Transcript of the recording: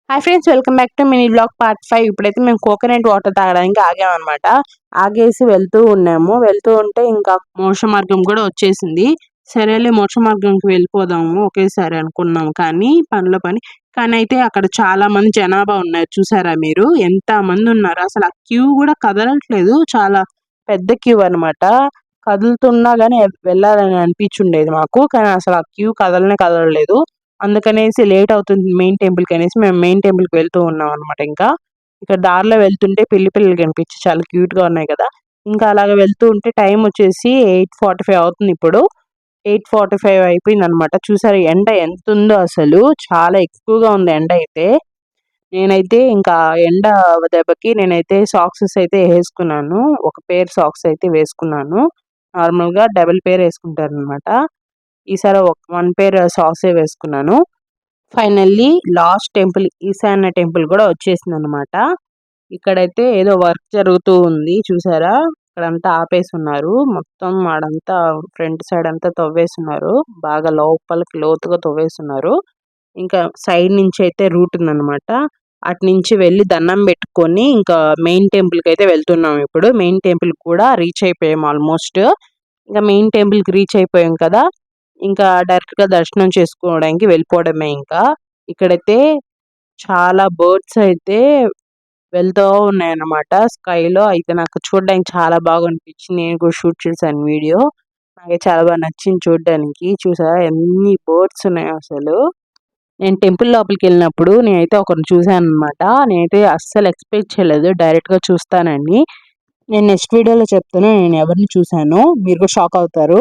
Hi friends, welcome back to mini blog part 5. ఇప్పుడైతే మేము coconut water తాగడానికి ఆగామన్నమాట. ఆగేసి వెళ్తూ ఉన్నాము. వెళ్తూ ఉంటే ఇంకా మోక్ష మార్గం కూడా వచ్చేసింది. సరేలే మోక్ష మార్గంకి వెళ్ళిపోదాము ఒకేసారి అనుకున్నాము, కానీ పనిలో పని. కానీ అయితే అక్కడ చాలా మంది జనాభా ఉన్నారు. చూసారా మీరు ఎంత మంది ఉన్నారు? అసలు ఆ క్యూ కూడా కదలట్లేదు. చాలా పెద్ద క్యూ అన్నమాట. కదులుతున్నా కానీ వెళ్ళాలని అనిపించుండేది మాకు, కానీ అసలు ఆ క్యూ కదలనే కదలలేదు. అందుకనేసి లేట్ అవుతుంది మెయిన్ టెంపుల్‌కి అనేసి మేము మెయిన్ టెంపుల్‌కి వెళ్తూ ఉన్నాం అన్నమాట ఇంకా. ఇక్కడ దారిలో వెళ్తుంటే పిల్లలు కనిపించి చాలా క్యూట్‌గా ఉన్నాయి కదా! ఇంకా అలాగ వెళ్తూ ఉంటే టైం వచ్చేసి 8:45 అవుతుంది ఇప్పుడు. 8:45 అయిపోయిందన్నమాట. చూసారా ఎండ ఎంతుందో అసలు. చాలా ఎక్కువగా ఉంది ఎండ అయితే. నేనైతే ఇంకా ఎండ దెబ్బకి నేనైతే సాక్సెస్ అయితే ఏసేసుకున్నాను. ఒక పెయిర్ సాక్స్ అయితే వేసుకున్నాను. నార్మల్‌గా డబుల్ పెయిర్ ఏసుకుంటారనమాట. ఈసారి వన్ పెయిర్ సాక్సే వేసుకున్నాను. ఫైనల్లీ లాస్ట్ టెంపుల్ ఈశాన్య టెంపుల్ కూడా వచ్చేసిందనమాట. ఇక్కడైతే ఏదో వర్క్ జరుగుతూ ఉంది చూసారా? ఇక్కడంతా ఆపేసున్నారు. మొత్తం ఆడంతా ఫ్రంట్ సైడ్ అంతా తవ్వేసున్నారు. బాగా లోపలికి లోతుగా తవ్వేసున్నారు. ఇంకా సైడ్ నుంచి అయితే రూట్ ఉందనమాట. అటునుంచి వెళ్లి దండం పెట్టుకొని ఇంకా మెయిన్ టెంపుల్‌కి అయితే వెళ్తున్నాం ఇప్పుడు. మెయిన్ టెంపుల్ కూడా రీచ్ అయిపోయాం ఆల్మోస్ట్. ఇంకా మెయిన్ టెంపుల్‌కి రీచ్ అయిపోయాం కదా! ఇంకా డైరెక్ట్‌గా దర్శనం చేసుకోవడానికి వెళ్ళిపోవడమే ఇంకా. ఇక్కడైతే చాలా బర్డ్స్ అయితే వెళ్తూ ఉన్నాయన్నమాట స్కైలో. అయితే నాకు చూడడానికి చాలా బాగా అనిపించింది. నేను కూడా షూట్ చేశాను వీడియో. నాకైతే చాలా బాగా నచ్చింది చూడడానికి. చూసారా ఎన్ని బర్డ్స్ ఉన్నాయో అసలు. నేను టెంపుల్ లోపలికెళ్ళినప్పుడు నేనైతే ఒకరిని చూసానన్నమాట. నేనైతే అస్సలు ఎక్స్‌పెక్ట్ చేయలేదు డైరెక్ట్‌గా చూస్తానని. నేను నెక్స్ట్ వీడియోలో చెప్తాను నేను ఎవరిని చూసానో. మీరు కూడా షాక్ అవుతారు.